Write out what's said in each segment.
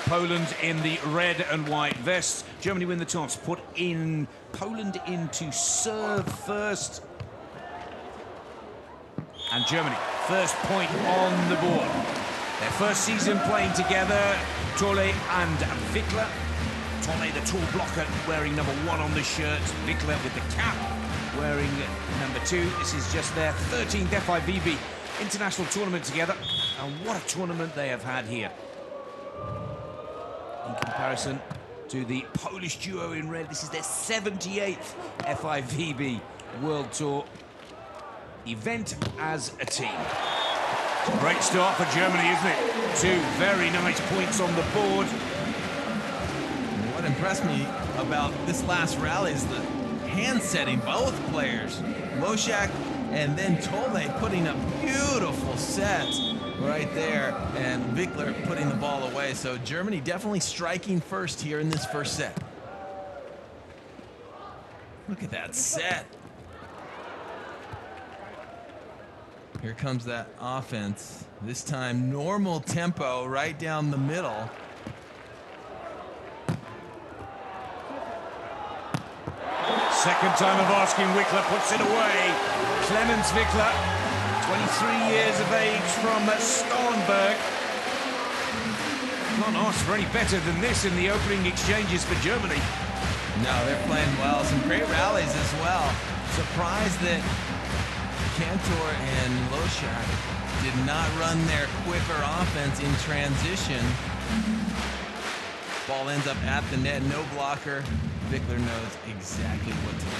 Poland in the red and white vests. Germany win the toss, put in Poland into serve first. And Germany, first point on the board. Their first season playing together, Thole and Wickler. Thole, the tall blocker, wearing number 1 on the shirt. Wickler with the cap, wearing number 2. This is just their 13th FIVB international tournament together. And what a tournament they have had here. In comparison to the Polish duo in red, this is their 78th FIVB World Tour event as a team. Great start for Germany, isn't it? 2 very nice points on the board. What impressed me about this last rally is the hand setting, both players. Losiak and then Thole putting up beautiful sets right there, and Wickler putting the ball away. So Germany definitely striking first here in this first set. Look at that set. Here comes that offense. This time normal tempo right down the middle. Second time of asking, Wickler puts it away. Clemens Wickler, 23 years of age from Starnberg. Can't ask for any better than this in the opening exchanges for Germany. No, they're playing well. Some great rallies as well. Surprised that Kantor and Losiak did not run their quicker offense in transition. Ball ends up at the net, no blocker. Wickler knows exactly what to do.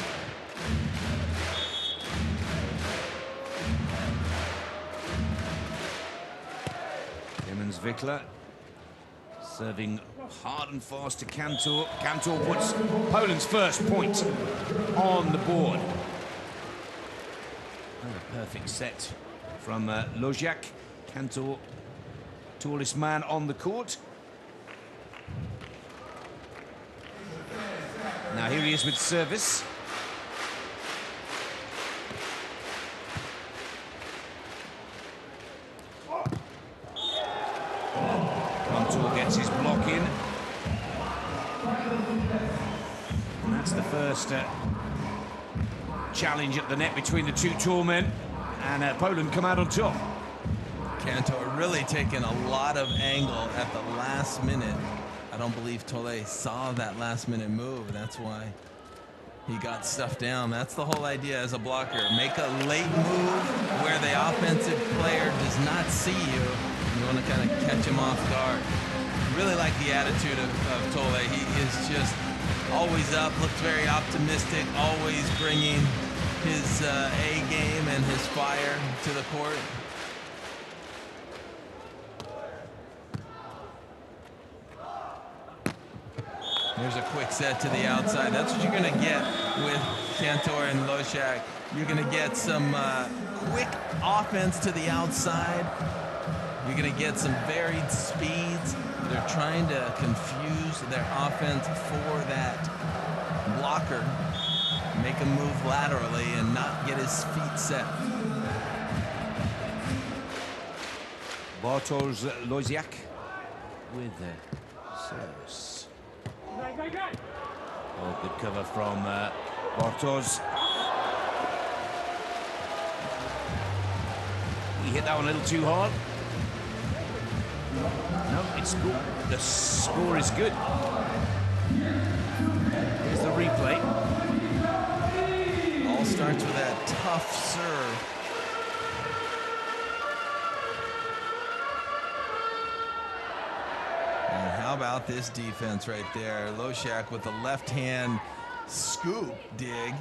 Clemens Wickler serving hard and fast to Kantor. Kantor puts Poland's first point on the board. Another perfect set from Losiak. Kantor, tallest man on the court. Now here he is with service. Kantor gets his block in. And that's the first challenge at the net between the 2 tall men. And Poland come out on top. Kantor really taking a lot of angle at the last minute. I don't believe Thole saw that last-minute move. That's why he got stuffed down. That's the whole idea as a blocker. Make a late move where the offensive player does not see you. You want to kind of catch him off guard. Really like the attitude of Thole. He is just always up, looks very optimistic, always bringing his A game and his fire to the court. There's a quick set to the outside. That's what you're going to get with Kantor and Losiak. You're going to get some quick offense to the outside. You're going to get some varied speeds. They're trying to confuse their offense for that blocker. Make him move laterally and not get his feet set. Bartosz Losiak with the service. Oh, good cover from Bartosz. He hit that one a little too hard. No, it's good. The score is good. Here's the replay. All starts with that tough serve. And how about this defense right there? Losiak with the left hand scoop dig.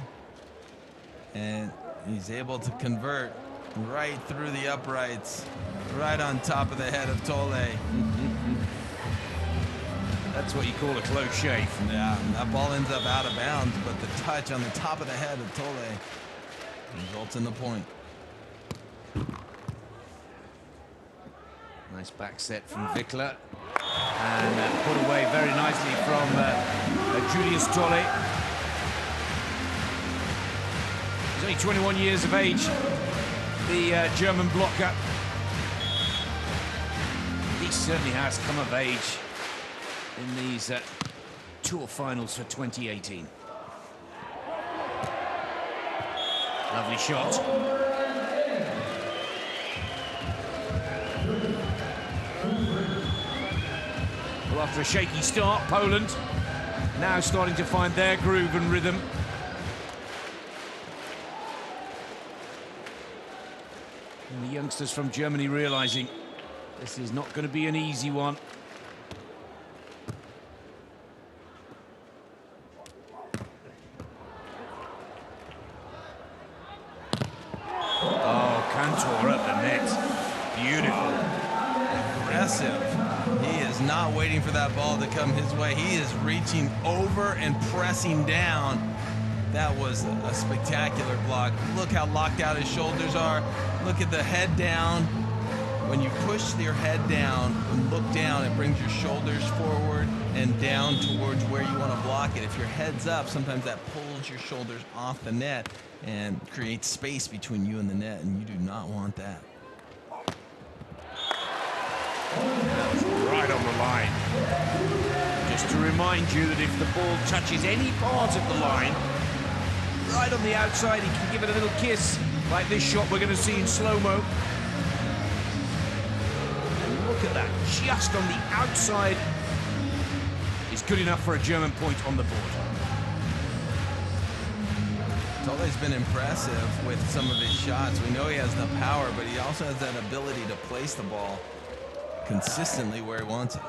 And he's able to convert right through the uprights, right on top of the head of Thole. That's what you call a close shave. Yeah, that ball ends up out of bounds, but the touch on the top of the head of Thole results in the point. Nice back set from Wickler. And put away very nicely from Julius Thole. He's only 21 years of age, the German blocker. He certainly has come of age in these Tour finals for 2018. Lovely shot. Well, after a shaky start, Poland now starting to find their groove and rhythm. And the youngsters from Germany realizing this is not going to be an easy one. Oh, Kantor at the net. Beautiful. Aggressive. He is not waiting for that ball to come his way. He is reaching over and pressing down. That was a spectacular block. Look how locked out his shoulders are. Look at the head down. When you push your head down and look down, it brings your shoulders forward and down towards where you want to block it. If your head's up, sometimes that pulls your shoulders off the net and creates space between you and the net, and you do not want that. That was right on the line. Just to remind you that if the ball touches any part of the line, right on the outside, he can give it a little kiss, like this shot we're going to see in slow-mo. And look at that, just on the outside is good enough for a German point on the board. Thole's been impressive with some of his shots. We know he has the power, but he also has that ability to place the ball consistently where he wants it.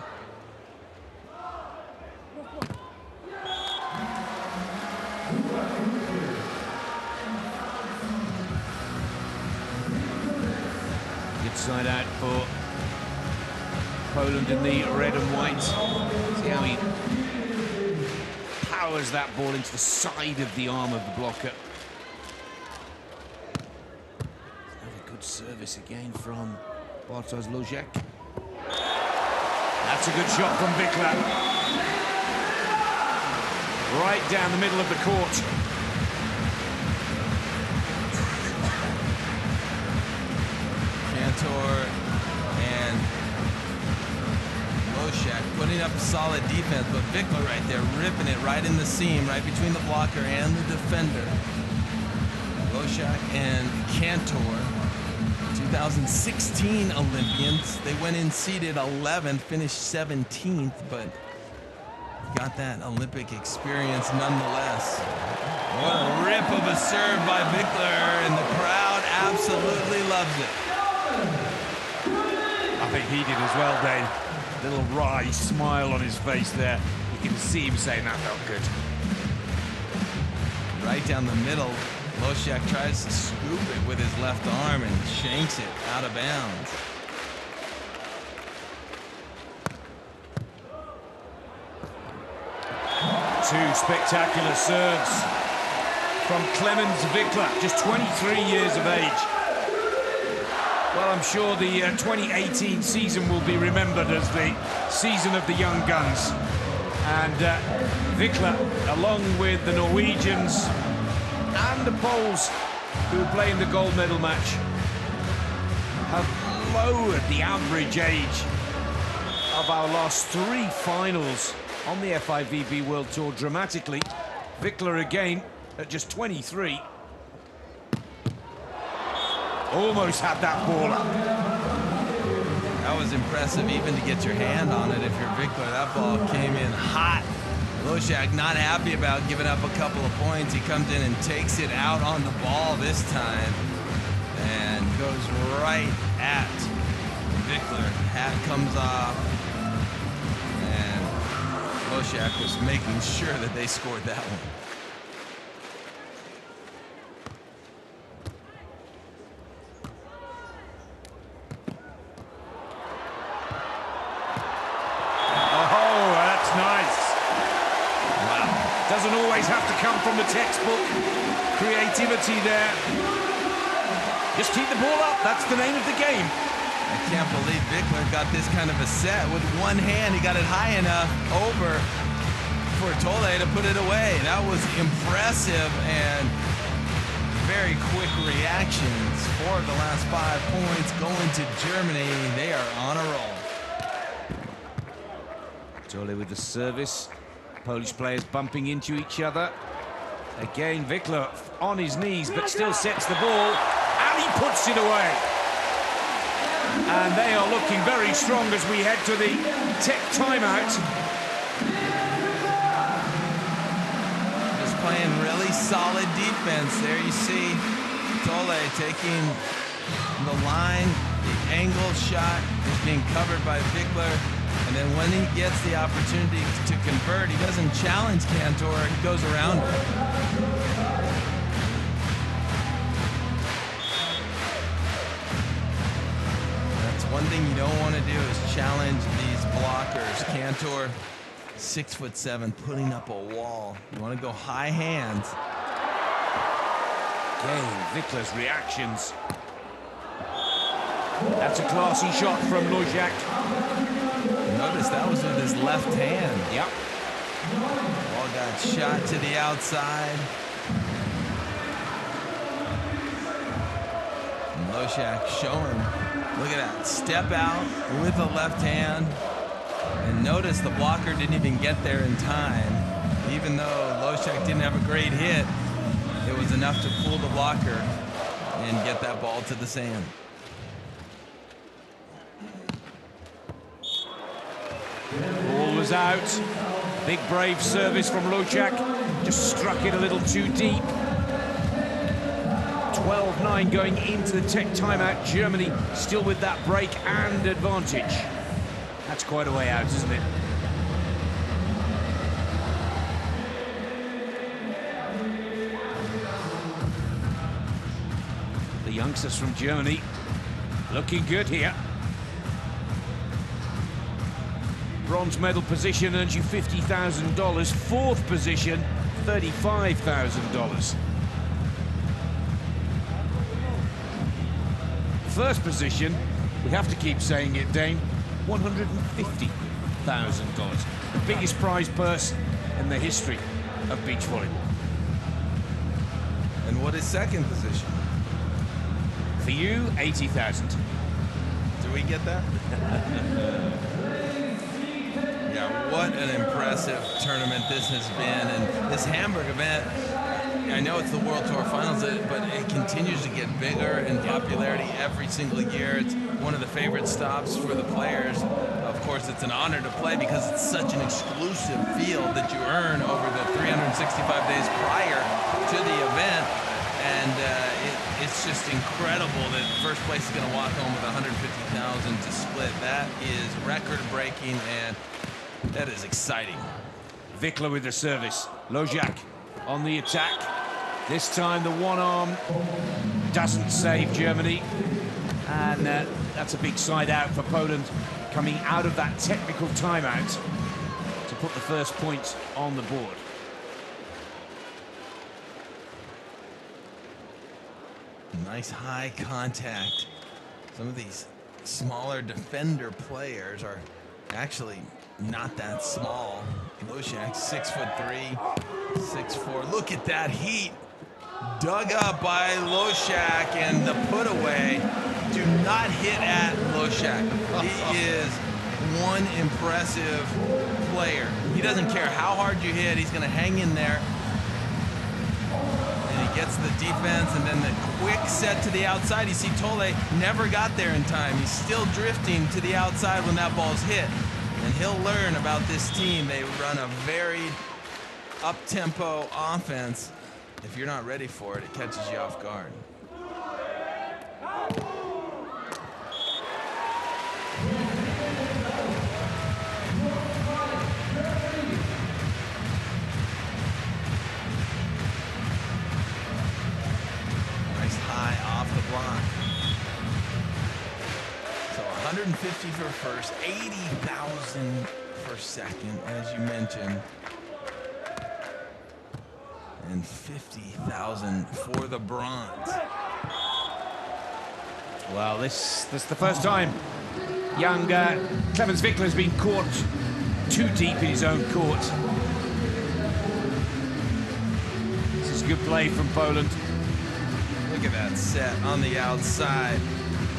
Good side out for Poland in the red and white. See how he powers that ball into the side of the arm of the blocker. Another good service again from Losiak. That's a good shot from Wickler. Right down the middle of the court. Kantor and Losiak putting up a solid defense, but Wickler right there ripping it right in the seam, right between the blocker and the defender. Losiak and Kantor, 2016 Olympians. They went in seeded 11th, finished 17th, but got that Olympic experience nonetheless. What a rip of a serve by Wickler, and the crowd absolutely loves it. I think he did as well, Dane. Little wry smile on his face there. You can see him saying that felt good. Right down the middle, Losiak tries to scoop it with his left arm and shanks it out of bounds. Two spectacular serves from Clemens Wickler, just 23 years of age. Well, I'm sure the 2018 season will be remembered as the season of the young guns. And Wickler, along with the Norwegians and the Poles who play in the gold medal match, have lowered the average age of our last three finals on the FIVB World Tour dramatically. Wickler again at just 23. Almost had that ball up. That was impressive, even to get your hand on it if you're Wickler. That ball came in hot. Losiak not happy about giving up a couple of points. He comes in and takes it out on the ball this time and goes right at Wickler. Hat comes off, and Losiak was making sure that they scored that one. Doesn't always have to come from the textbook. Creativity there. Just keep the ball up. That's the name of the game. I can't believe Wickler got this kind of a set. With one hand, he got it high enough over for Thole to put it away. That was impressive and very quick reactions. 4 of the last 5 points going to Germany. They are on a roll. Thole with the service. Polish players bumping into each other. Again, Wickler on his knees, but still sets the ball, and he puts it away. And they are looking very strong as we head to the tech timeout. Just playing really solid defense. There you see Thole taking the line, the angle shot is being covered by Wickler. And then when he gets the opportunity to convert, he doesn't challenge Kantor, he goes around him. That's one thing you don't want to do is challenge these blockers. Kantor, 6'7", putting up a wall. You want to go high hands. Again, Wickler's reactions. That's a classy shot from Losiak. Notice that was with his left hand. Yep. Ball got shot to the outside. And Losiak showing. Look at that. Step out with the left hand. And notice the blocker didn't even get there in time. Even though Losiak didn't have a great hit, it was enough to fool the blocker and get that ball to the sand. Ball was out. Big brave service from Losiak. Just struck it a little too deep. 12-9 going into the tech timeout. Germany still with that break and advantage. That's quite a way out, isn't it? The youngsters from Germany looking good here. Bronze medal position earns you $50,000. Fourth position, $35,000. First position, we have to keep saying it, Dane, $150,000. The biggest prize purse in the history of beach volleyball. And what is second position? For you, $80,000. Do we get that? Yeah, what an impressive tournament this has been. And this Hamburg event, I know it's the World Tour Finals, but it continues to get bigger in popularity every single year. It's one of the favorite stops for the players. Of course, it's an honor to play because it's such an exclusive field that you earn over the 365 days prior to the event. And it's just incredible that first place is going to walk home with $150,000 to split. That is record-breaking, and that is exciting. Wickler with the service. Losiak on the attack. This time the one arm doesn't save Germany. And that's a big side out for Poland coming out of that technical timeout to put the first point on the board. Nice high contact. Some of these smaller defender players are actually not that small. Losiak, 6'3", 6'4". Look at that heat. Dug up by Losiak, and the put away. Do not hit at Losiak. He is one impressive player. He doesn't care how hard you hit. He's going to hang in there. And he gets the defense, and then the quick set to the outside. You see Thole never got there in time. He's still drifting to the outside when that ball's hit. And he'll learn about this team. They run a very up-tempo offense. If you're not ready for it, it catches you off guard. Nice high off the block. So 150 for first, 80,000 for second, as you mentioned. And 50,000 for the bronze. Well, this is the first time young Clemens Wickler has been caught too deep in his own court. This is good play from Poland. Look at that set on the outside.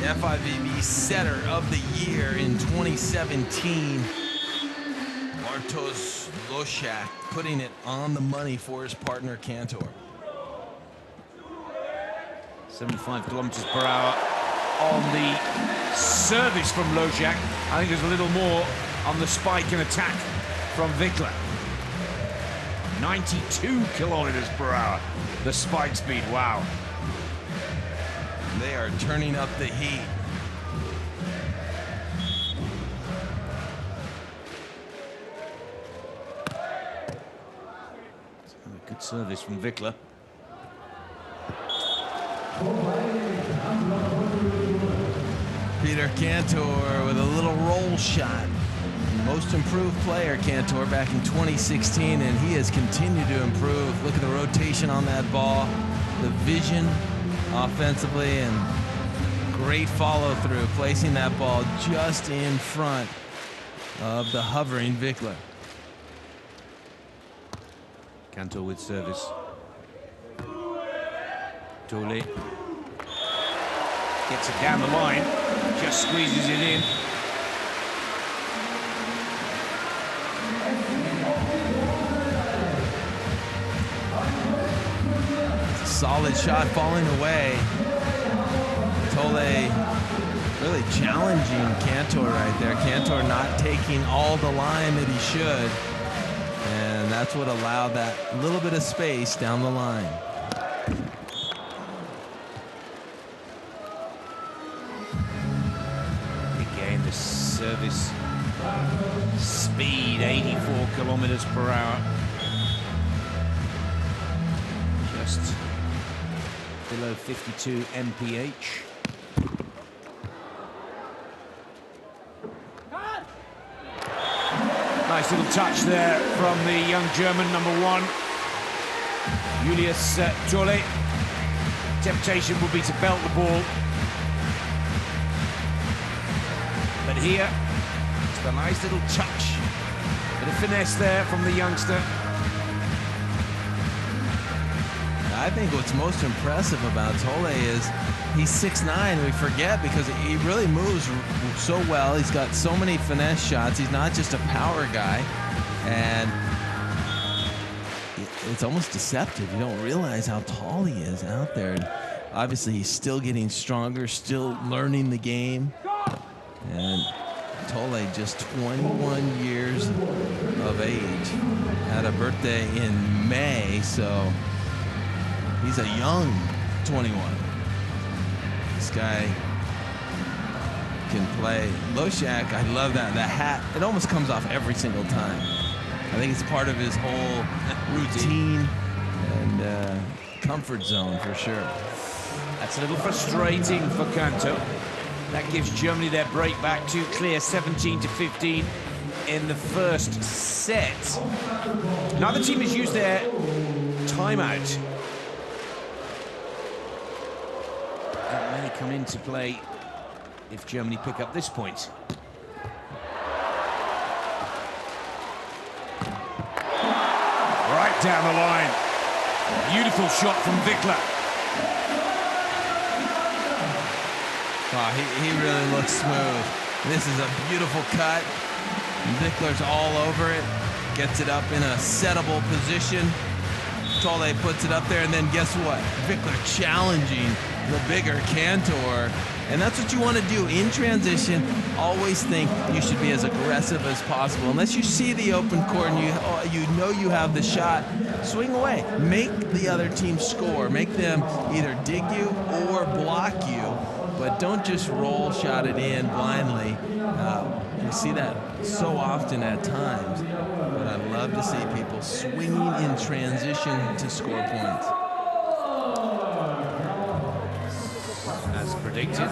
The FIVB setter of the year in 2017. Bartosz Losiak putting it on the money for his partner Kantor. 75 kilometers per hour on the service from Losiak. I think there's a little more on the spike and attack from Wickler. 92 kilometers per hour, the spike speed, wow. They are turning up the heat. Good service from Wickler. Peter Kantor with a little roll shot. Most improved player, Kantor, back in 2016, and he has continued to improve. Look at the rotation on that ball, the vision offensively, and great follow through, placing that ball just in front of the hovering Wickler. Kantor with service. Thole gets it down the line, just squeezes it in. Solid shot falling away. Thole really challenging Kantor right there. Kantor not taking all the line that he should. And that's what allowed that little bit of space down the line. Again, the service speed, 84 kilometers per hour. Just below 52 mph. Nice little touch there from the young German, #1, Julius Thole. Temptation will be to belt the ball. But here, it's a nice little touch. Bit of finesse there from the youngster. I think what's most impressive about Thole is he's 6'9", we forget, because he really moves so well. He's got so many finesse shots. He's not just a power guy, and it's almost deceptive. You don't realize how tall he is out there. And obviously, he's still getting stronger, still learning the game. And Thole, just 21 years of age, had a birthday in May, so he's a young 21. This guy can play. Losiak, I love that. The hat, it almost comes off every single time. I think it's part of his whole routine and comfort zone for sure. That's a little frustrating for Kantor. That gives Germany their break back to clear 17-15 in the first set. Neither team has used their timeout. That may come into play if Germany pick up this point. Right down the line. Beautiful shot from Wickler. Oh, he really looks smooth. This is a beautiful cut. Wickler's all over it. Gets it up in a settable position. Thole puts it up there, and then guess what? Wickler challenging the bigger Kantor. And that's what you want to do in transition. Always think you should be as aggressive as possible. Unless you see the open court and you know you have the shot, swing away. Make the other team score. Make them either dig you or block you. But don't just roll shot it in blindly. You see that so often at times. But I love to see people swinging in transition to score points. As predicted,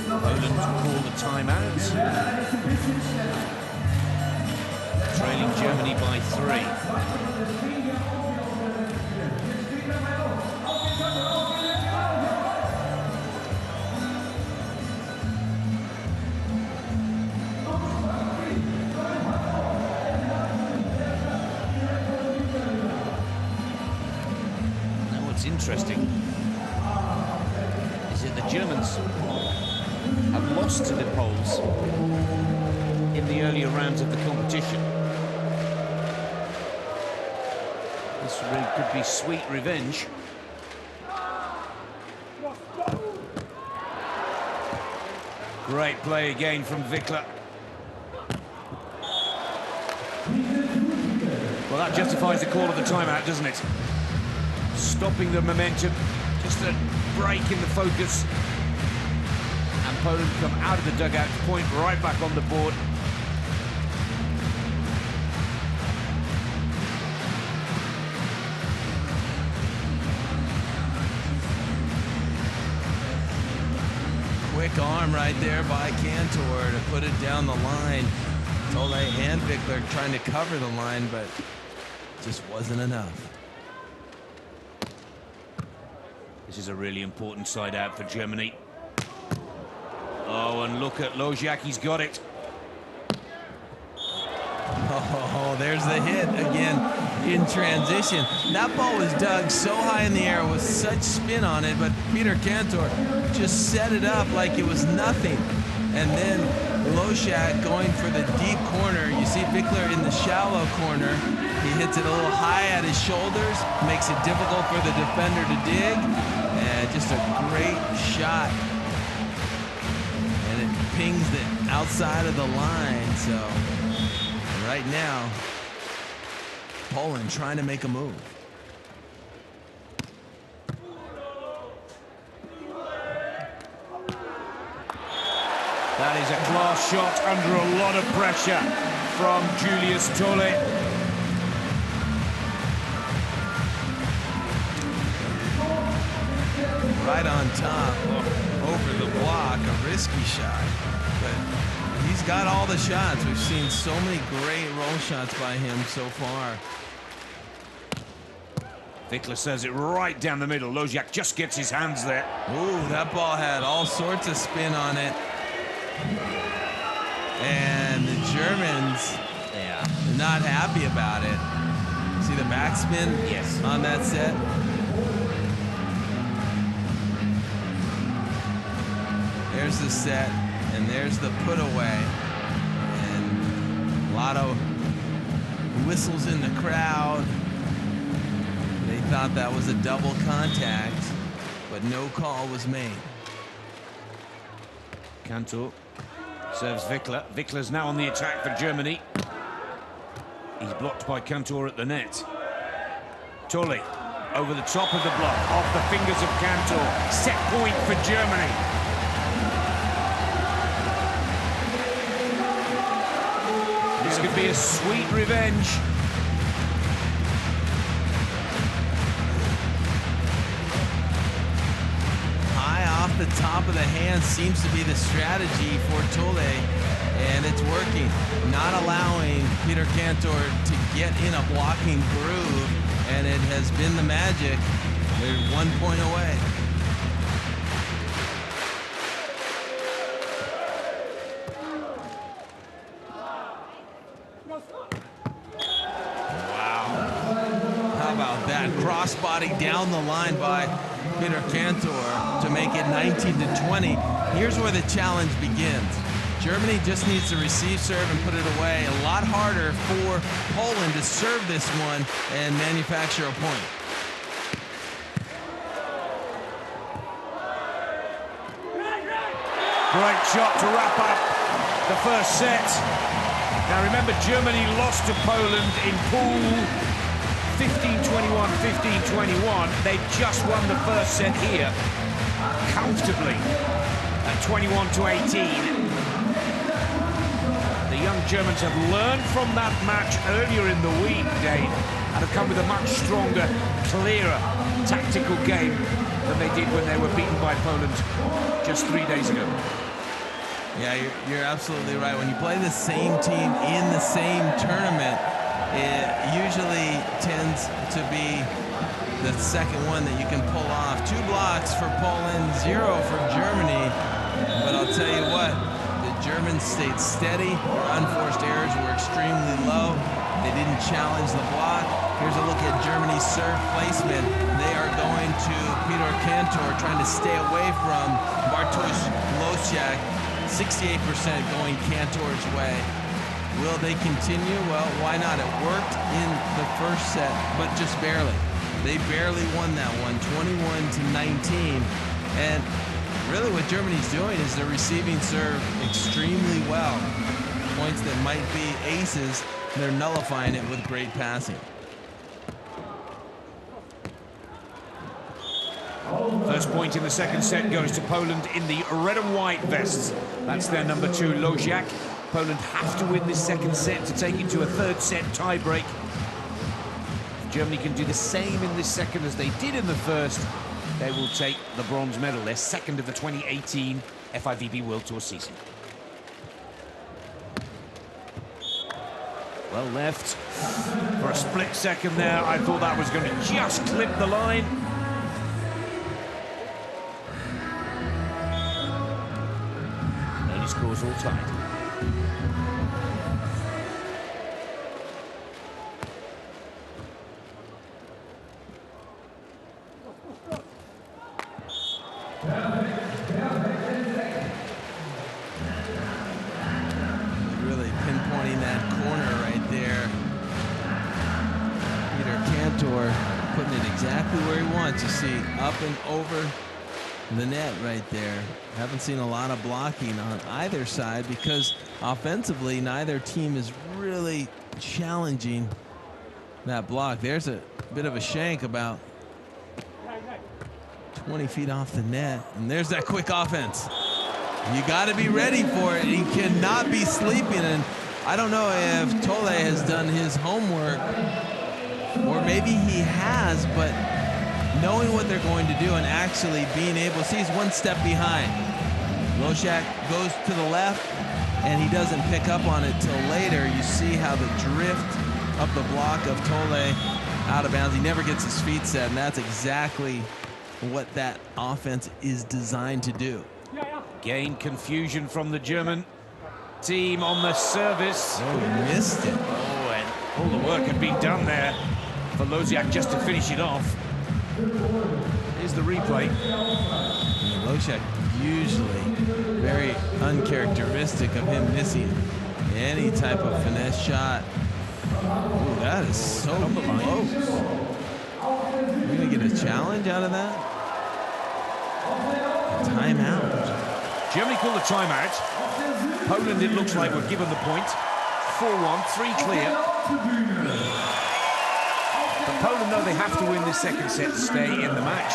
Poland call the timeout. Trailing Germany by 3. Interesting is that the Germans have lost to the Poles in the earlier rounds of the competition. This really could be sweet revenge. Great play again from Wickler. Well, that justifies the call of the timeout, doesn't it? Stopping the momentum, just a break in the focus. And Poland come out of the dugout, point right back on the board. Quick arm right there by Kantor to put it down the line. Thole and Wickler trying to cover the line, but just wasn't enough. This is a really important side out for Germany. Oh, and look at Losiak, he's got it. Oh, there's the hit again in transition. That ball was dug so high in the air with such spin on it, but Peter Kantor just set it up like it was nothing. And then Losiak going for the deep corner. You see Wickler in the shallow corner. He hits it a little high at his shoulders, makes it difficult for the defender to dig. And just a great shot. And it pings the outside of the line. So right now, Poland trying to make a move. That is a class shot under a lot of pressure from Julius Thole. Right on top, over the block, a risky shot. But he's got all the shots. We've seen so many great roll shots by him so far. Wickler serves it right down the middle. Losiak just gets his hands there. Ooh, that ball had all sorts of spin on it. And the Germans, not happy about it. See the backspin? Yes. On that set? There's the set, and there's the put away. And a lot of whistles in the crowd. They thought that was a double contact, but no call was made. Kantor serves Wickler. Wickler's now on the attack for Germany. He's blocked by Kantor at the net. Thole over the top of the block, off the fingers of Kantor. Set point for Germany. This could be a sweet revenge. Off the top of the hand seems to be the strategy for Thole, and it's working. Not allowing Peter Kantor to get in a blocking groove, and it has been the magic. They're 1 point away. Wow. How about that? Crossbody down the line by Peter Kantor to make it 19-20. Here's where the challenge begins. Germany just needs to receive serve and put it away. A lot harder for Poland to serve this one and manufacture a point. Great shot to wrap up the first set. Now remember, Germany lost to Poland in pool 15-21, 15-21. They just won the first set here comfortably at 21-18. The young Germans have learned from that match earlier in the week, Dave, and have come with a much stronger, clearer tactical game than they did when they were beaten by Poland just 3 days ago. Yeah, you're absolutely right. When you play the same team in the same tournament, it usually tends to be the second one that you can pull off. 2 blocks for Poland, 0 for Germany. But I'll tell you what, the Germans stayed steady. Their unforced errors were extremely low. They didn't challenge the block. Here's a look at Germany's serve placement. They are going to Peter Kantor, trying to stay away from Bartosz Losiak. 68% going Kantor's way. Will they continue? Well, why not? It worked in the first set, but just barely. They barely won that one, 21-19. And really what Germany's doing is they're receiving serve extremely well. Points that might be aces, they're nullifying it with great passing. First point in the second set goes to Poland in the red and white vests. That's their number 2, Losiak. Poland have to win this second set to take it to a third set tiebreak. If Germany can do the same in this second as they did in the first, they will take the bronze medal, their second of the 2018 FIVB World Tour season. Well left for a split second there. I thought that was going to just clip the line. Early scores all tied. Really pinpointing that corner right there. Kantor putting it exactly where he wants. You see up and over the net right there. Haven't seen a lot of blocking on either side because offensively neither team is really challenging that block. There's a bit of a shank about 20 feet off the net, and there's that quick offense. You got to be ready for it. You cannot be sleeping, and I don't know if Thole has done his homework, or maybe he has, but knowing what they're going to do and actually being able to see, he's one step behind. Losiak goes to the left, and he doesn't pick up on it till later. You see how the drift up the block of Thole out of bounds. He never gets his feet set, and that's exactly what that offense is designed to do. Again, confusion from the German team on the service. Oh, he missed it. Oh, and all the work had been done there for Losiak just to finish it off. Here's the replay. Losiak usually very uncharacteristic of him missing any type of finesse shot. Ooh, that is so close. We're gonna get a challenge out of that? A timeout. Germany called a timeout. Poland, it looks like, were given the point. 4-1, 3 clear. But Poland know they have to win this second set to stay in the match.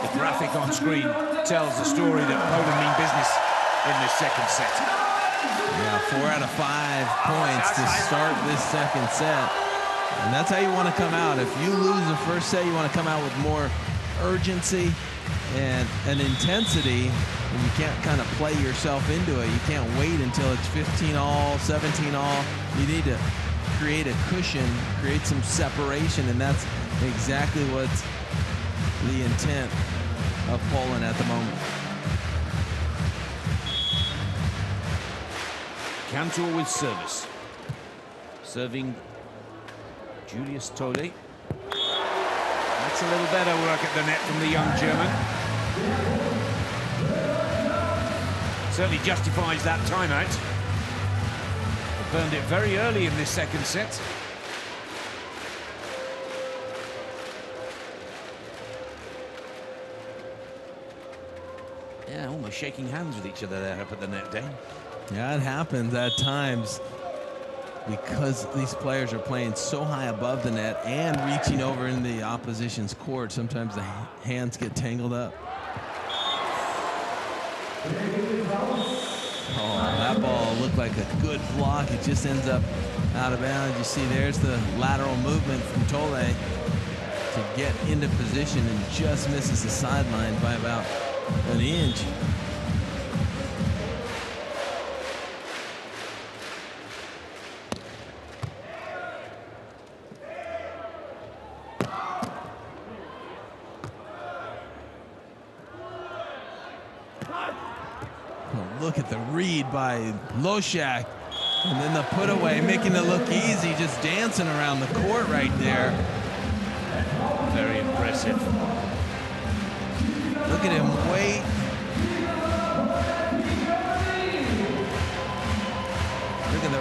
The graphic on screen tells the story that Poland mean business in this second set. Yeah, 4 out of 5 points to start this second set. And that's how you want to come out. If you lose the first set, you want to come out with more urgency and an intensity, and you can't kind of play yourself into it. You can't wait until it's 15-all, 17-all. You need to create a cushion, create some separation, and that's exactly what's the intent of Poland at the moment. Kantor with service. Serving Julius Thole. That's a little better work at the net from the young German. Certainly justifies that timeout. They burned it very early in this second set. Yeah, almost shaking hands with each other there up at the net, Dane. Yeah, it happens at times because these players are playing so high above the net and reaching over in the opposition's court. Sometimes the hands get tangled up. Oh, that ball looked like a good block. It just ends up out of bounds. You see there's the lateral movement from Thole to get into position and just misses the sideline by about an inch. Look at the read by Losiak, and then the put away, making it look easy, just dancing around the court right there. Very impressive. Look at him wait.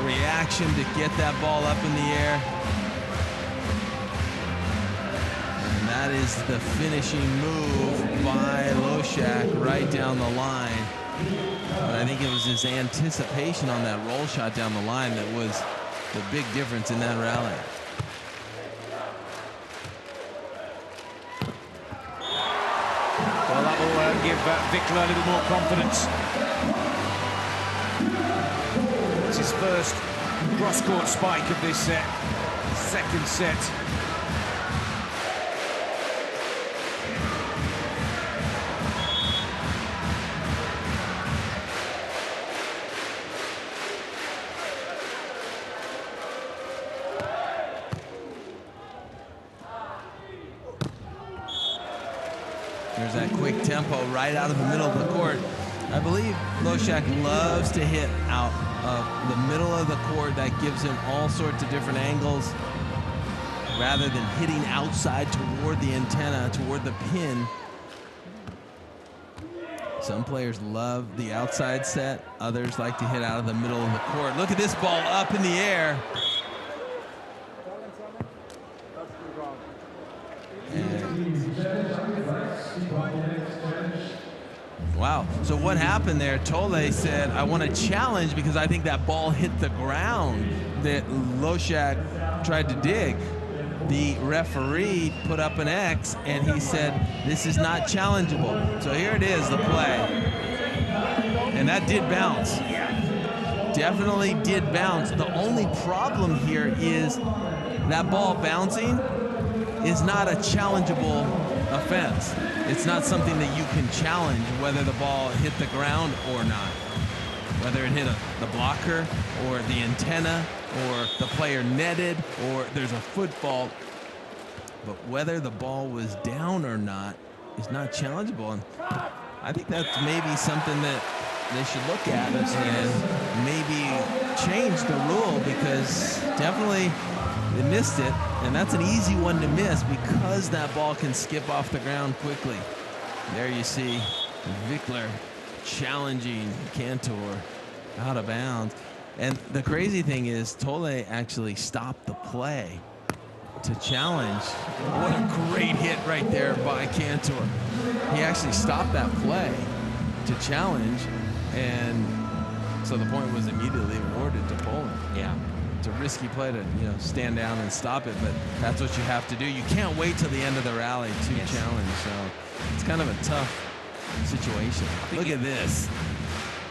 reaction to get that ball up in the air. And that is the finishing move by Losiak right down the line. But I think it was his anticipation on that roll shot down the line that was the big difference in that rally. Well, that will give Wickler a little more confidence. It's his first cross-court spike of this second set. There's that quick tempo right out of the middle of the court. I believe Losiak loves to hit out of the middle of the court. That gives him all sorts of different angles rather than hitting outside toward the antenna, toward the pin. Some players love the outside set. Others like to hit out of the middle of the court. Look at this ball up in the air. Wow, so what happened there? Thole said, I want to challenge because I think that ball hit the ground that Losiak tried to dig. The referee put up an X and he said, this is not challengeable. So here it is, the play. And that did bounce. Definitely did bounce. The only problem here is that ball bouncing is not a challengeable offense. It's not something that you can challenge whether the ball hit the ground or not. Whether it hit the blocker or the antenna or the player netted or there's a foot fault. But whether the ball was down or not is not challengeable. And I think that's maybe something that they should look at and maybe change the rule, because definitely they missed it, and that's an easy one to miss because that ball can skip off the ground quickly. There you see Wickler challenging Kantor out of bounds. And the crazy thing is Thole actually stopped the play to challenge. What a great hit right there by Kantor. He actually stopped that play to challenge, and so the point was immediately awarded to Poland. Yeah. It's a risky play to stand down and stop it, but that's what you have to do. You can't wait till the end of the rally to challenge. So it's kind of a tough situation. Look at this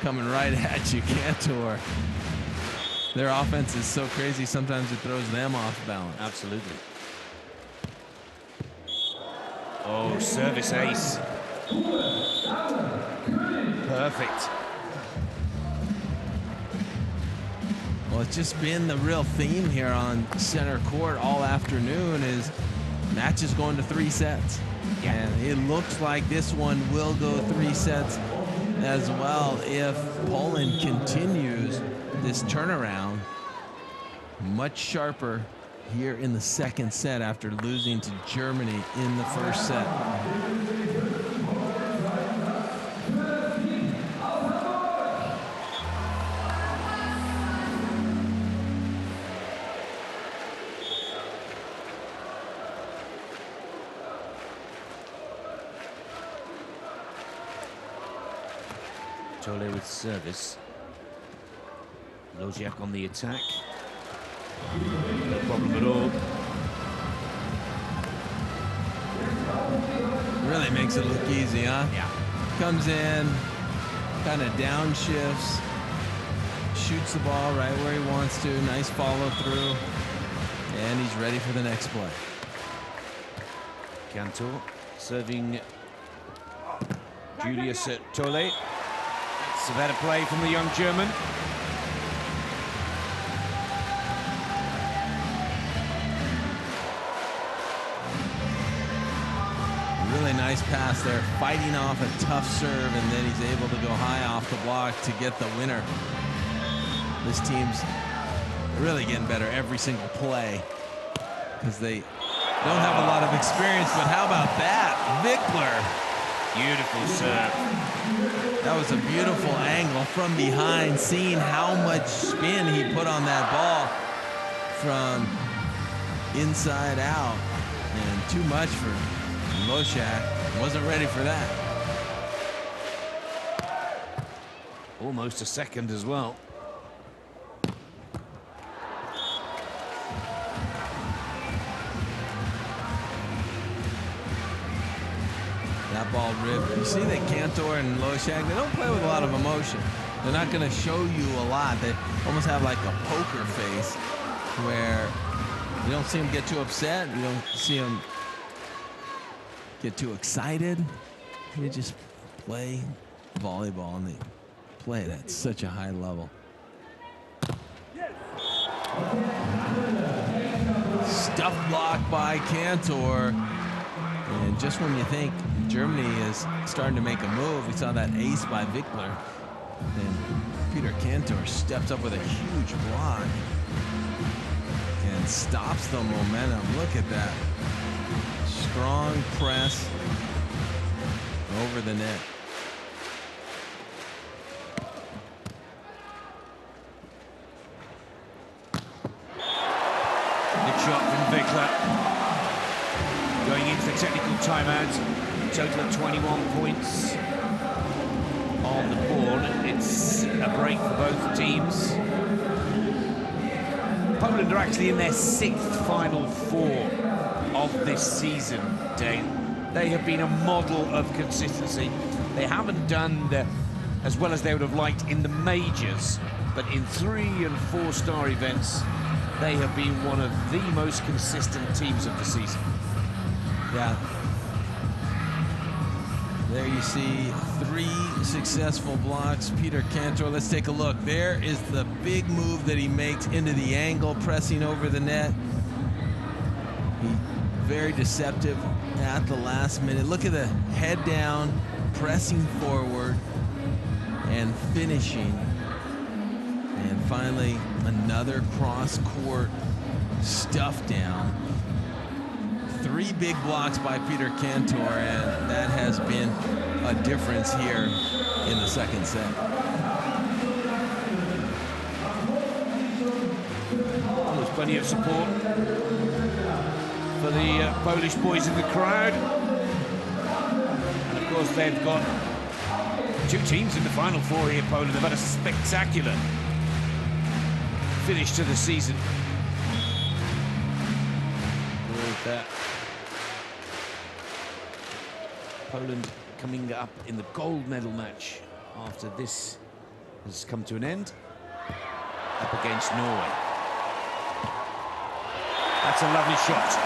coming right at you, Kantor. Their offense is so crazy, sometimes it throws them off balance. Absolutely. Oh, service ace. Perfect. Well, it's just been the real theme here on center court all afternoon is matches going to 3 sets. Yeah. And it looks like this one will go 3 sets as well if Poland continues this turnaround. Much sharper here in the second set after losing to Germany in the first set. Thole with service. Losiak on the attack. No problem at all. Really makes it look easy, huh? Yeah. Comes in, kind of downshifts, shoots the ball right where he wants to. Nice follow through, and he's ready for the next play. Kantor serving Julius Thole. It's a better play from the young German. Really nice pass there, fighting off a tough serve, and then he's able to go high off the block to get the winner. This team's really getting better every single play because they don't have a lot of experience, but how about that? Wickler Beautiful serve. That was a beautiful angle from behind, seeing how much spin he put on that ball from inside out. And too much for Losiak. Wasn't ready for that. Almost a second as well. That ball ripped. You see that Kantor and Losiak, they don't play with a lot of emotion. They're not going to show you a lot. They almost have like a poker face where you don't see them get too upset. You don't see them get too excited. They just play volleyball, and they play it at such a high level. Stuff block by Kantor. And just when you think Germany is starting to make a move, we saw that ace by Wickler. And Peter Kantor steps up with a huge block and stops the momentum. Look at that. Strong press over the net. Good shot from Wickler. Going into the technical timeout, total of 21 points on the board. It's a break for both teams. Poland are actually in their 6th Final Four of this season, Dane. They have been a model of consistency. They haven't done as well as they would have liked in the majors, but in 3- and 4-star events, they have been one of the most consistent teams of the season. Yeah. There you see 3 successful blocks. Peter Kantor, let's take a look. There is the big move that he makes into the angle, pressing over the net. Very deceptive at the last minute. Look at the head down, pressing forward, and finishing. And finally, another cross-court stuff down. 3 big blocks by Peter Kantor, and that has been a difference here in the second set. Well, there's plenty of support for the Polish boys in the crowd. And of course, they've got 2 teams in the Final Four here, Poland. They've had a spectacular finish to the season. With Poland coming up in the gold medal match after this has come to an end, up against Norway. That's a lovely shot.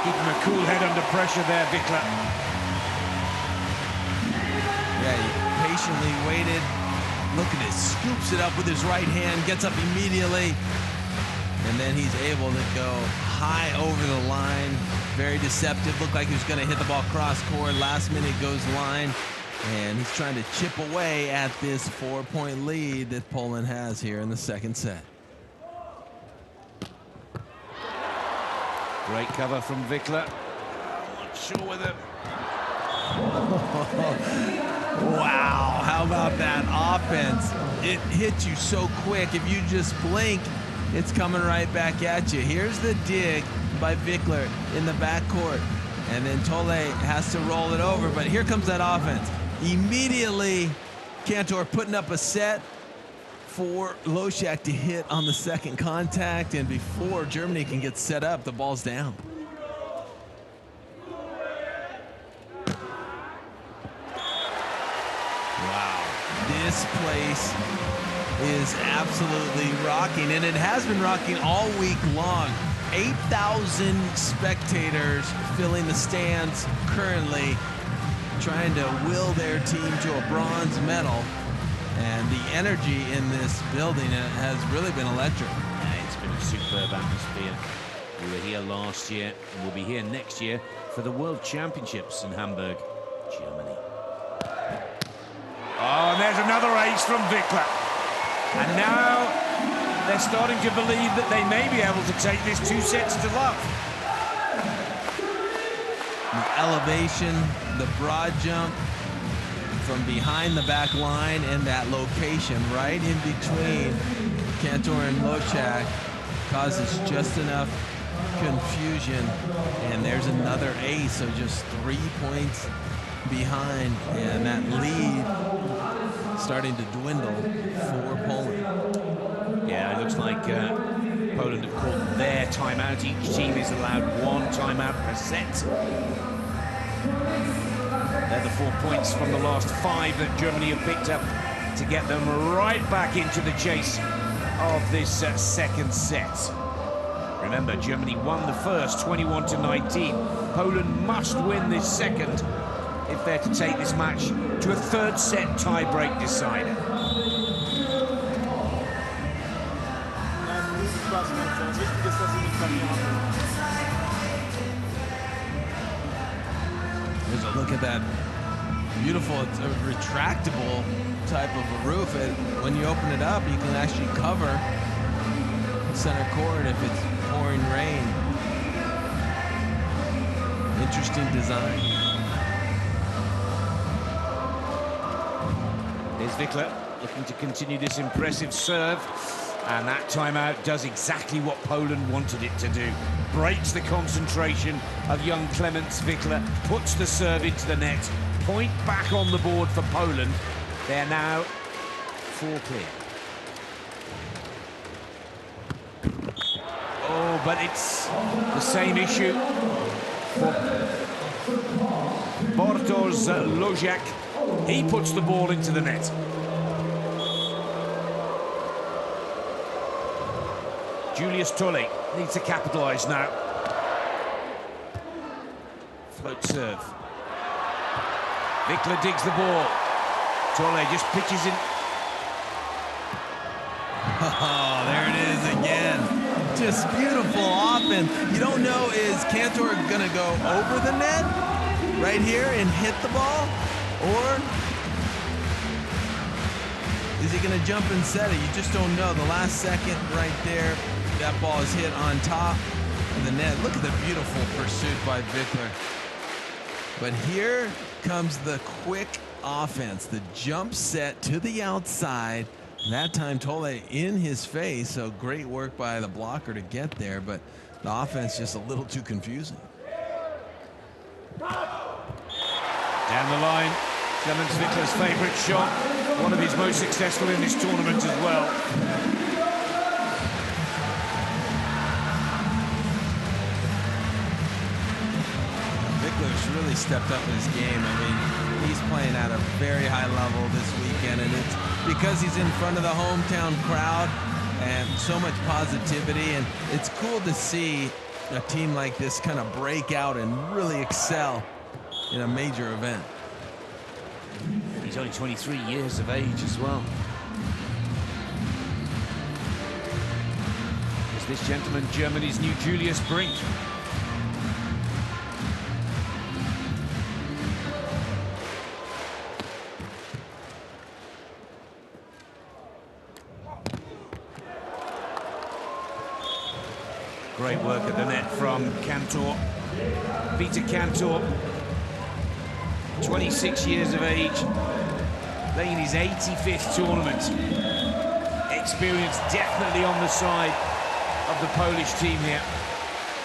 Keeping a cool head under pressure there, Wickler. Yeah, he patiently waited. Look at it, scoops it up with his right hand, gets up immediately, and then he's able to go high over the line. Very deceptive. Looked like he was going to hit the ball cross court. Last minute goes line, and he's trying to chip away at this 4-point lead that Poland has here in the second set. Great cover from Wickler. I'm not sure whether... Wow, how about that offense? It hits you so quick. If you just blink, it's coming right back at you. Here's the dig by Wickler in the backcourt. And then Thole has to roll it over, but here comes that offense. Immediately, Kantor putting up a set for Losiak to hit on the second contact, and before Germany can get set up, the ball's down. Wow, this place is absolutely rocking, and it has been rocking all week long. 8,000 spectators filling the stands currently, trying to will their team to a bronze medal. And the energy in this building has really been electric. Yeah, it's been a superb atmosphere. We were here last year, and we'll be here next year for the World Championships in Hamburg, Germany. Oh, and there's another ace from Wickler. And now they're starting to believe that they may be able to take this 2 sets to love. The elevation, the broad jump from behind the back line, and that location right in between Kantor and Losiak causes just enough confusion. And there's another ace, so just 3 points behind, and that lead starting to dwindle for Poland. Yeah, it looks like Poland have called their timeout. Each team is allowed 1 timeout per set. They're the 4 points from the last 5 that Germany have picked up to get them right back into the chase of this second set. Remember, Germany won the first 21-19. Poland must win this second if they're to take this match to a third set tie-break decider. There's a look at that beautiful, it's a retractable type of a roof. When you open it up, you can actually cover the center court if it's pouring rain. Interesting design. Here's Wickler looking to continue this impressive serve. And that timeout does exactly what Poland wanted it to do. Breaks the concentration of young Clemens Wickler, puts the serve into the net. Point back on the board for Poland. They're now 4 clear. Oh, but it's the same issue for Bartosz Losiak. He puts the ball into the net. Julius Thole needs to capitalize now. Float serve. Wickler digs the ball. Thole just pitches in. Oh, there it is again. Just beautiful offense. You don't know, is Kantor gonna go over the net right here and hit the ball? Or is he gonna jump and set it? You just don't know. The last second right there, that ball is hit on top of the net. Look at the beautiful pursuit by Wickler. But here comes the quick offense, the jump set to the outside. That time Thole in his face, so great work by the blocker to get there, but the offense just a little too confusing. Down the line, Clemens Wickler's favourite shot, one of his most successful in this tournament as well. Really stepped up his game. I mean, he's playing at a very high level this weekend, and it's because he's in front of the hometown crowd and so much positivity, and it's cool to see a team like this kind of break out and really excel in a major event. He's only 23 years of age as well. Is this gentleman Germany's new Julius Brink? Great work at the net from Kantor. Peter Kantor, 26 years of age, playing his 85th tournament. Experience definitely on the side of the Polish team here.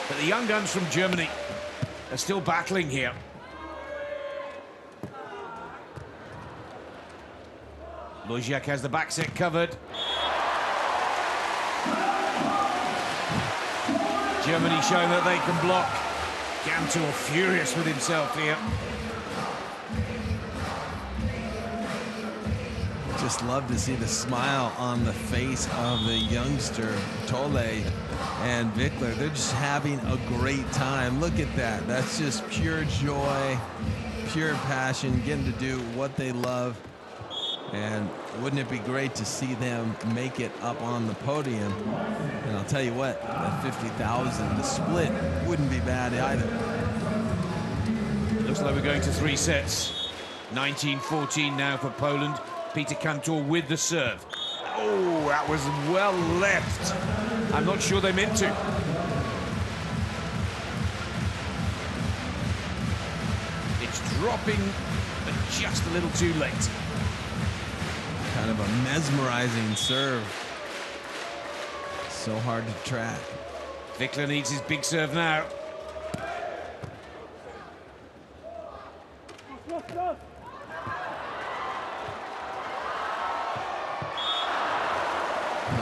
But the young guns from Germany are still battling here. Losiak has the back set covered. Germany showing that they can block. Kantor furious with himself here. Just love to see the smile on the face of the youngster, Thole and Wickler. They're just having a great time. Look at that. That's just pure joy, pure passion, getting to do what they love. And wouldn't it be great to see them make it up on the podium? And I'll tell you what, that 50,000, the split wouldn't be bad either. Looks like we're going to 3 sets. 19-14 now for Poland. Peter Kantor with the serve. Oh, that was well left. I'm not sure they meant to. dropping, but just a little too late. Kind of a mesmerizing serve. So hard to track. Wickler needs his big serve now.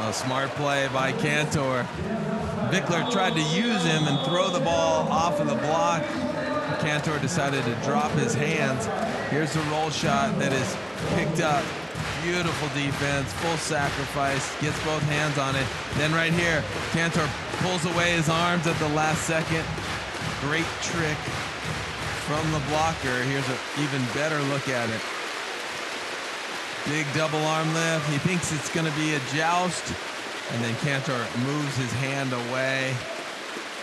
A smart play by Kantor. Wickler tried to use him and throw the ball off of the block. Kantor decided to drop his hands. Here's the roll shot that is picked up. Beautiful defense, full sacrifice, gets both hands on it. Then right here, Kantor pulls away his arms at the last second. Great trick from the blocker. Here's an even better look at it. Big double arm lift. He thinks it's going to be a joust. And then Kantor moves his hand away.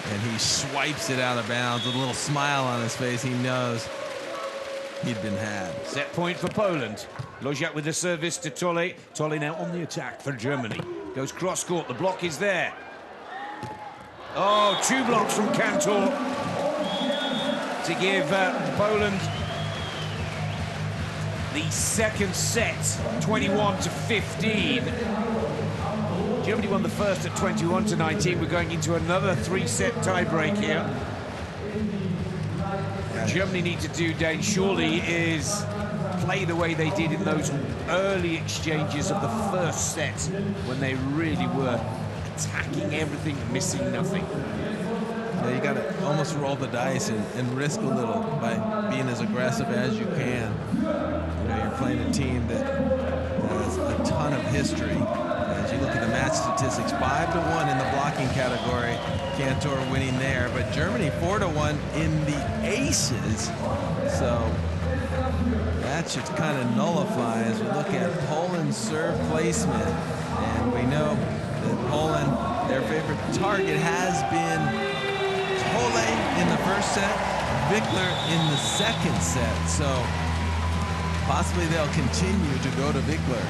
And he swipes it out of bounds with a little smile on his face. He knows he'd been had. Set point for Poland. Losiak with the service to Thole. Thole now on the attack for Germany. Goes cross court. The block is there. Oh, 2 blocks from Kantor to give Poland the second set, 21-15. Germany won the first at 21-19. We're going into another 3-set tiebreak here. Germany need to do, Dane, surely, is play the way they did in those early exchanges of the first set when they really were attacking everything, missing nothing. Yeah, you got to almost roll the dice and risk a little by being as aggressive as you can. You know, you're playing a team that has a ton of history. As you look at the match statistics, 5-1 in the blocking category. Kantor winning there, but Germany 4-1 in the aces. So that should kind of nullify as we look at Poland's serve placement. And we know that Poland, their favorite target has been Thole in the first set, Wickler in the second set. So possibly they'll continue to go to Wickler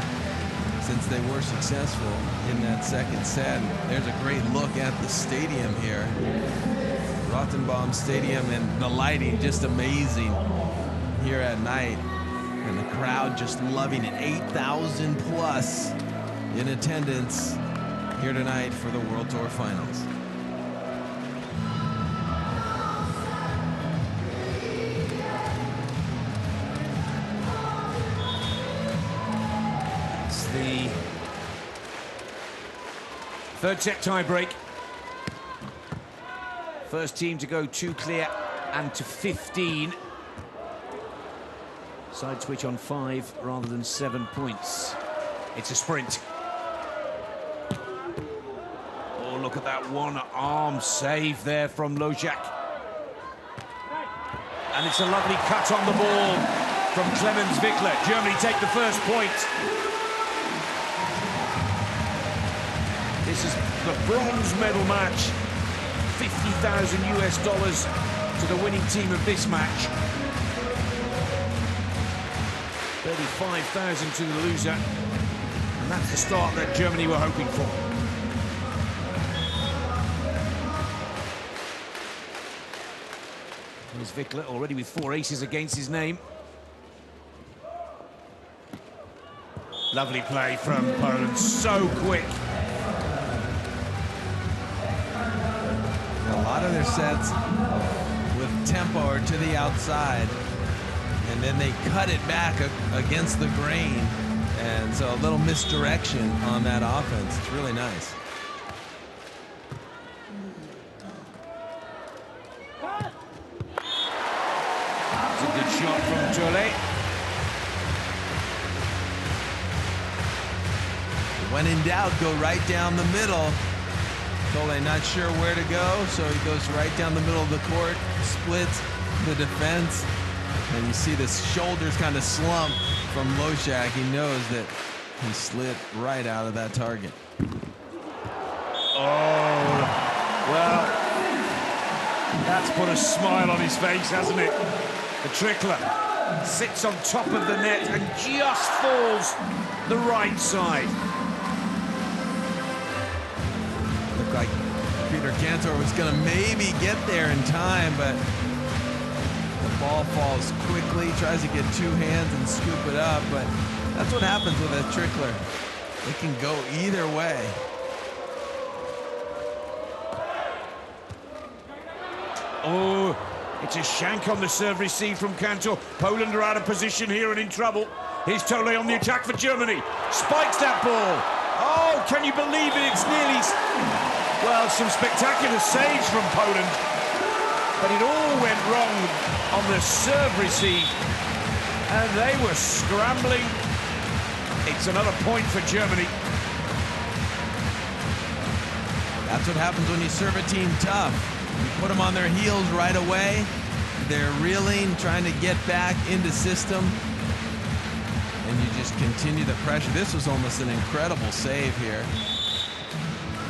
since they were successful in that second set. There's a great look at the stadium here. Rottenbaum Stadium, and the lighting just amazing here at night. And the crowd just loving it. 8,000 plus in attendance here tonight for the World Tour Finals. The third set tiebreak. First team to go 2 clear and to 15. Side switch on 5 rather than 7 points. It's a sprint. Oh, look at that one arm save there from Losiak. And it's a lovely cut on the ball from Clemens Wickler. Germany take the first point. This is the bronze medal match. $50,000 US to the winning team of this match. 35,000 to the loser. And that's the start that Germany were hoping for. Here's Wickler already with 4 aces against his name. Lovely play from Poland, so quick. A lot of their sets with tempo or to the outside, and then they cut it back against the grain, and so a little misdirection on that offense. It's really nice. It's a good shot from Thole. When in doubt, go right down the middle. Thole not sure where to go, so he goes right down the middle of the court, splits the defense, and you see the shoulders kind of slump from Losiak. He knows that he slid right out of that target. Oh, well, that's put a smile on his face, hasn't it? The trickler sits on top of the net and just falls the right side. Like Peter Kantor was going to maybe get there in time, but the Ball falls quickly, tries to get two hands and scoop it up, but that's what happens with a trickler. It can go either way. Oh, it's a shank on the serve receive from Kantor. Poland are out of position here and in trouble. Here's Thole on the attack for Germany. Spikes that ball. Oh, can you believe it? It's nearly... Well, some spectacular saves from Poland. But it all went wrong on the serve receive. And they were scrambling. It's another point for Germany. That's what happens when you serve a team tough. You put them on their heels right away. They're reeling, trying to get back into system. And you just continue the pressure. This was almost an incredible save here.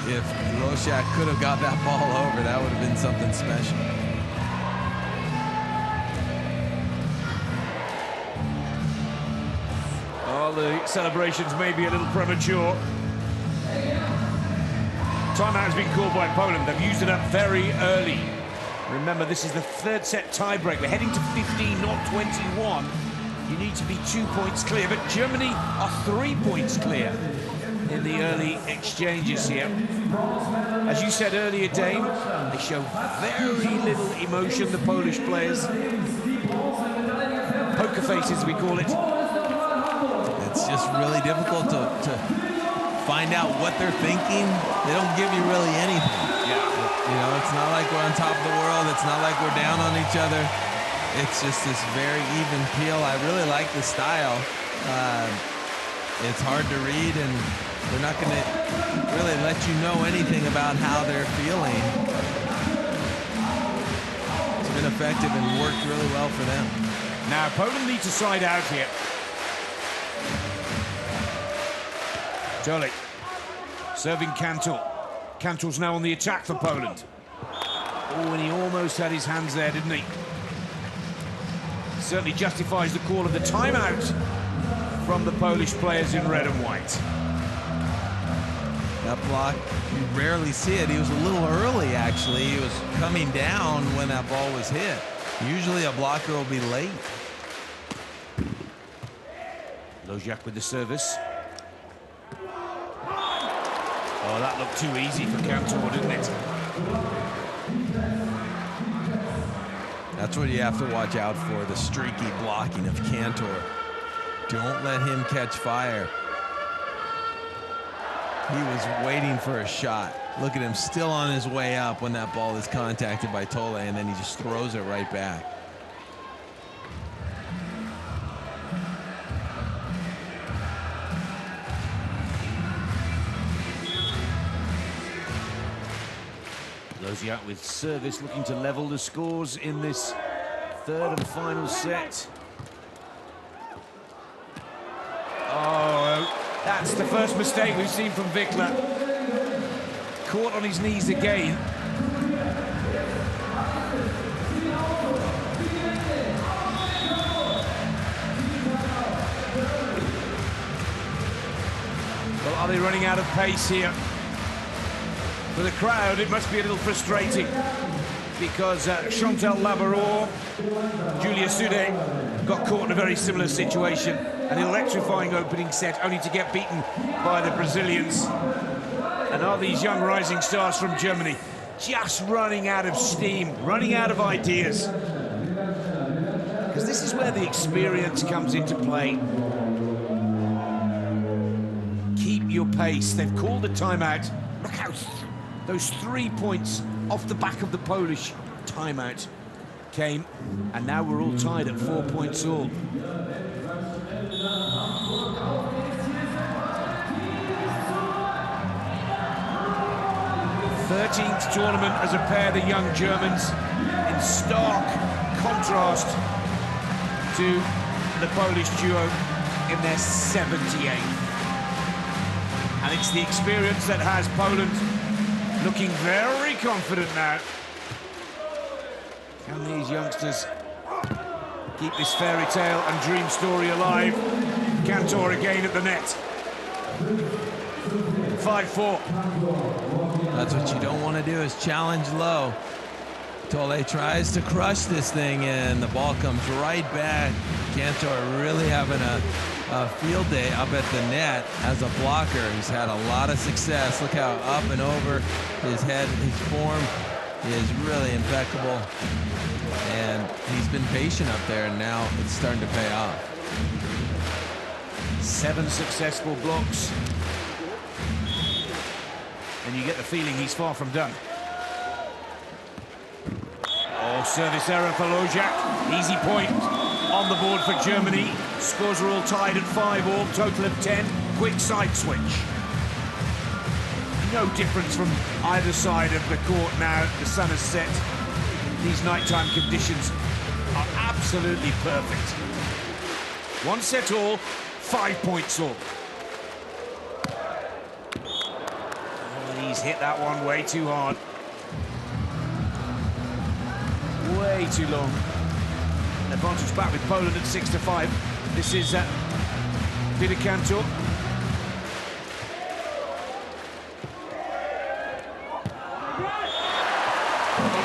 If Losiak could have got that ball over, that would have been something special. Oh, the celebrations may be a little premature. Timeout has been called by Poland. They've used it up very early. Remember, this is the third set tiebreak. We're heading to 15, not 21. You need to be 2 points clear, but Germany are 3 points clear in the early exchanges here. As you said earlier, Dane, they show very little emotion, the Polish players. Poker faces, we call it. It's just really difficult to find out what they're thinking. They don't give you really anything. Yeah. You know, it's not like we're on top of the world. It's not like we're down on each other. It's just this very even peel. I really like the style. It's hard to read, and they're not going to really let you know anything about how they're feeling. It's been effective and worked really well for them. Now, Poland need to side out here. Thole serving Kantor. Kantor's now on the attack for Poland. Oh, and he almost had his hands there, didn't he? Certainly justifies the call of the timeout from the Polish players in red and white. That block, you rarely see it. He was a little early, actually. He was coming down when that ball was hit. Usually a blocker will be late. Losiak with the service. Oh, that looked too easy for Kantor, didn't it? That's what you have to watch out for, the streaky blocking of Kantor. Don't let him catch fire. He was waiting for a shot. Look at him, still on his way up when that ball is contacted by Thole, and then he just throws it right back. Losiak with service, looking to level the scores in this third and final set. Oh, that's the first mistake we've seen from Wickler. Caught on his knees again. Well, are they running out of pace here? For the crowd, it must be a little frustrating because Chantal Labarore, Julia Sude got caught in a very similar situation. An electrifying opening set, only to get beaten by the Brazilians. And are these young rising stars from Germany just running out of steam, running out of ideas? Because this is where the experience comes into play. Keep your pace. They've called the timeout. Look out. Those 3 points off the back of the Polish timeout came, and now we're all tied at 4 points all. 13th tournament as a pair, the young Germans, in stark contrast to the Polish duo in their 78th. And it's the experience that has Poland looking very confident now. Can these youngsters keep this fairy tale and dream story alive? Kantor again at the net. 5-4. That's what you don't want to do, is challenge low. Thole tries to crush this thing, and the ball comes right back. Kantor really having a field day up at the net as a blocker. He's had a lot of success. Look how up and over his head, his form is really impeccable. And he's been patient up there, and now it's starting to pay off. 7 successful blocks. And you get the feeling he's far from done. Oh, service error for Losiak. Easy point on the board for Germany. Scores are all tied at 5-all, total of 10. Quick side switch. No difference from either side of the court now. The sun has set. These nighttime conditions are absolutely perfect. 1 set all, 5 points all. Oh, he's hit that one way too hard. Way too long. Advantage back with Poland at 6-5. This is Peter Kantor.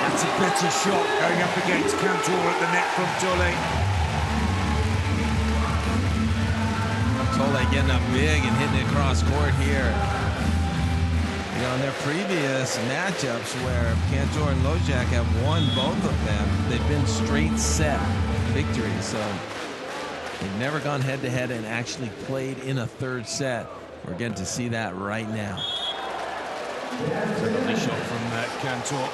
That's a better shot going up against Kantor at the net from Thole. Thole getting up big and hitting it across court here. You know, in their previous matchups where Kantor and Losiak have won both of them, they've been straight set victories. So they've never gone head-to-head and actually played in a third set. We're getting to see that right now. Lovely shot from Kantor.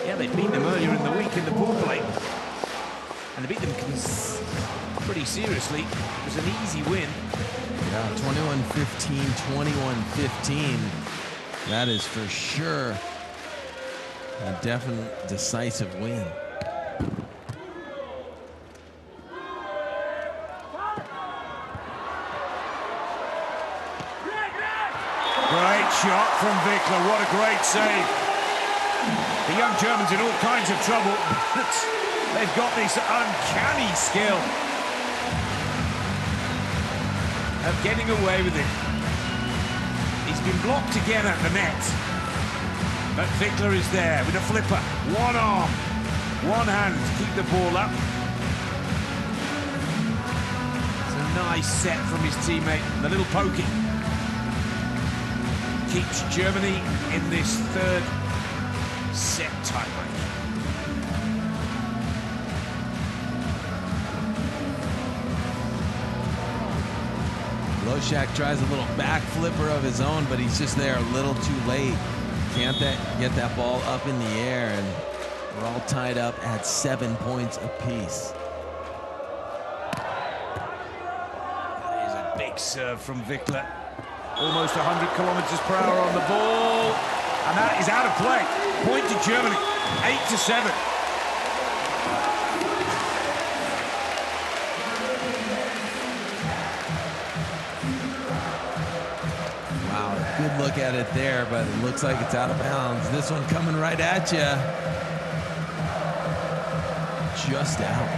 Yeah, they beat them earlier in the week in the pool play. And they beat them pretty seriously. It was an easy win. Yeah, 21-15, 21-15. That is for sure a definite decisive win. Great shot from Wickler. What a great save. The young Germans in all kinds of trouble, but they've got this uncanny skill of getting away with it. He's been blocked again at the net, but Wickler is there with a flipper. One arm, one hand to keep the ball up. It's a nice set from his teammate, the little pokey. Keeps Germany in this third set tiebreak. Losiak tries a little back flipper of his own, but he's just there a little too late. Can't get that ball up in the air, and we're all tied up at 7 points apiece. That is a big serve from Wickler. Almost 100 kilometers per hour on the ball, and that is out of play. Point to Germany, 8-7. Good look at it there, but it looks like it's out of bounds. This one coming right at you. Just out.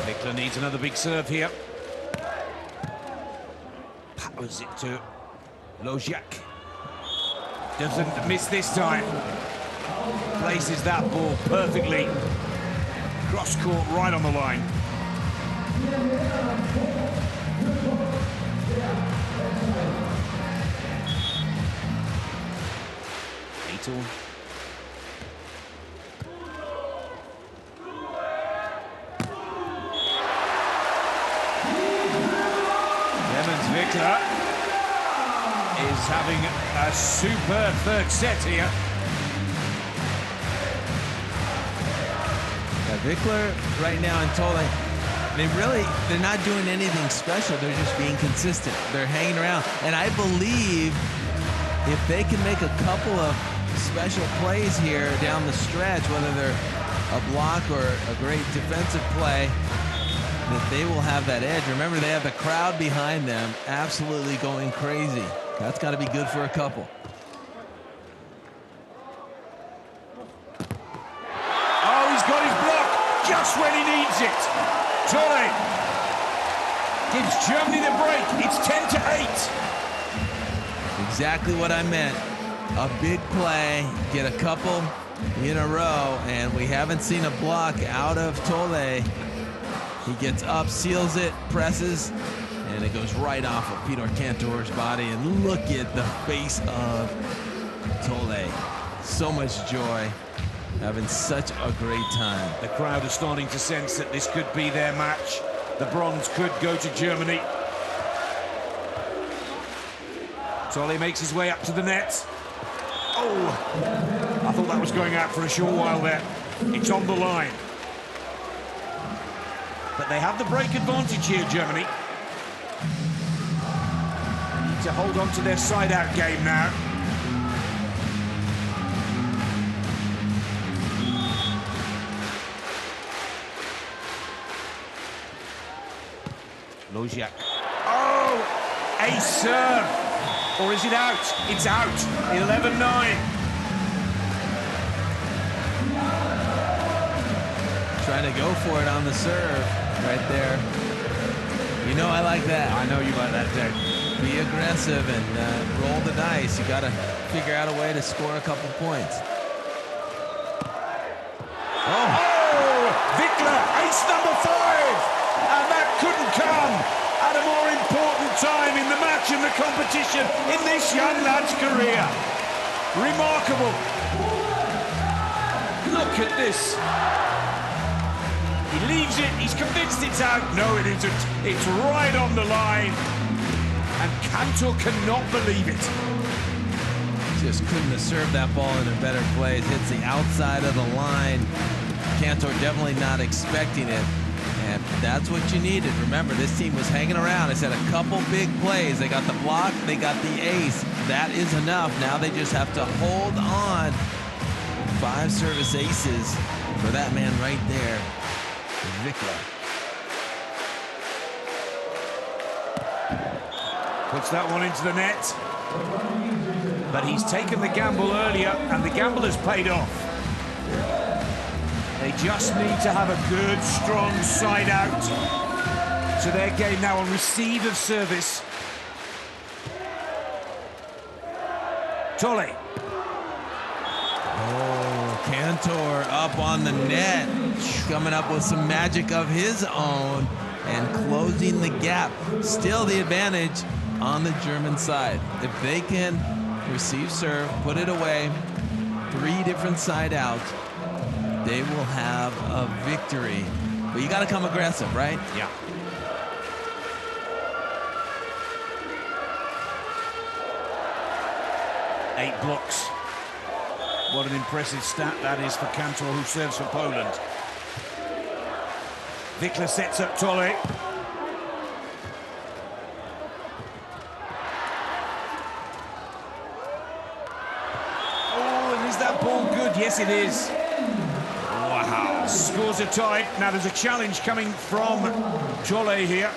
Wickler needs another big serve here. Powers it to Losiak. Doesn't miss this time. Places that ball perfectly. Cross court right on the line. Thole. Wickler is having a superb third set here. Yeah, Wickler right now and Thole, they're not doing anything special. They're just being consistent. They're hanging around. And I believe if they can make a couple of special plays here down the stretch, whether they're a block or a great defensive play, that they will have that edge. Remember, they have the crowd behind them absolutely going crazy. That's got to be good for a couple. Oh, he's got his block just when he needs it. Thole gives Germany the break. It's 10-8. exactly what I meant. A big play, get a couple in a row, and we haven't seen a block out of Thole. He gets up, seals it, presses, and it goes right off of Peter Kantor's body. And look at the face of Thole. So much joy, having such a great time. The crowd are starting to sense that this could be their match. The bronze could go to Germany. Thole makes his way up to the net. Oh, I thought that was going out for a short while there. It's on the line. But they have the break advantage here, Germany. They need to hold on to their side-out game now. Losiak. Oh, ace serve. Or is it out? It's out. 11-9. Trying to go for it on the serve right there. You know I like that. I know you like that, Dave. Be aggressive and roll the dice. You got to figure out a way to score a couple points. Oh, Wickler, ace number 5. And that couldn't come at a more important time in the match and the competition in this young lad's career. Remarkable. Look at this. He leaves it, he's convinced it's out. No, it isn't. It's right on the line. And Kantor cannot believe it. Just couldn't have served that ball in a better place. Hits the outside of the line. Kantor definitely not expecting it. And that's what you needed. Remember, this team was hanging around. It's had a couple big plays. They got the block, they got the ace. That is enough. Now they just have to hold on. 5 service aces for that man right there, Wickler. Puts that one into the net. But he's taken the gamble earlier, and the gamble has paid off. They just need to have a good, strong side out. So their game now on receive of service. Thole. Oh, Kantor up on the net, coming up with some magic of his own and closing the gap. Still the advantage on the German side. If they can receive serve, put it away, 3 different side outs, they will have a victory. But you got to come aggressive, right? Yeah. Eight blocks. What an impressive stat that is for Kantor, who serves for Poland. Wickler sets up Thole. Oh, and is that ball good? Yes, it is. Wow. Scores are tied. Now there's a challenge coming from Thole here.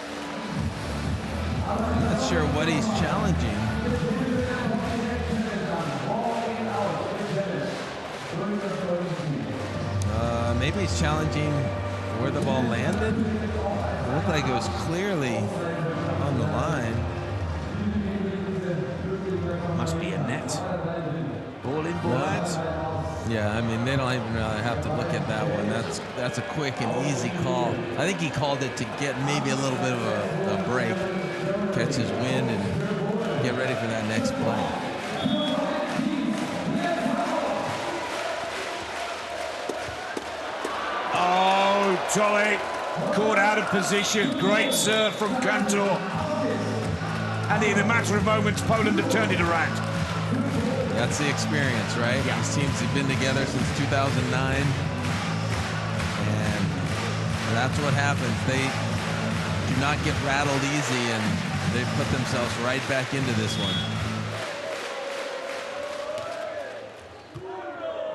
I'm not sure what he's challenging. Maybe he's challenging where the ball landed. It looked like it was clearly on the line. Must be a net. Ball in, ball out. Yeah, I mean, they don't even really have to look at that one. That's a quick and easy call. I think he called it to get maybe a little bit of a break, catch his wind, and get ready for that next play. Oh, Thole caught out of position. Great serve from Kantor. And in a matter of moments, Poland have turned it around. That's the experience, right? Yeah. These teams have been together since 2009. And that's what happens. They do not get rattled easy, and they put themselves right back into this one.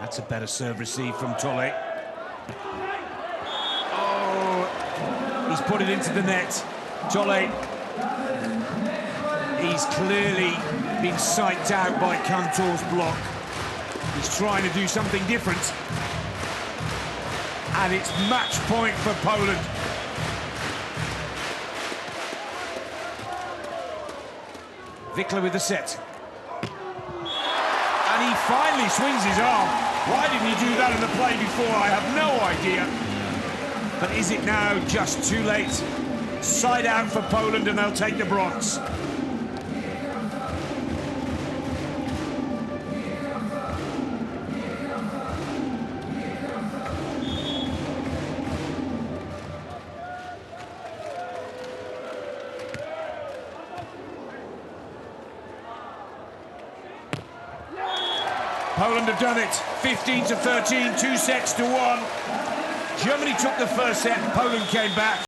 That's a better serve received from Thole. Oh, he's put it into the net. Thole. He's clearly been psyched out by Kantor's block. He's trying to do something different. And it's match point for Poland. Wickler with the set. finally swings his arm. Why didn't he do that in the play before? I have no idea. But is it now just too late? Side out for Poland and they'll take the bronze. Poland have done it. 15-13, 2 sets to 1. Germany took the first set, Poland came back.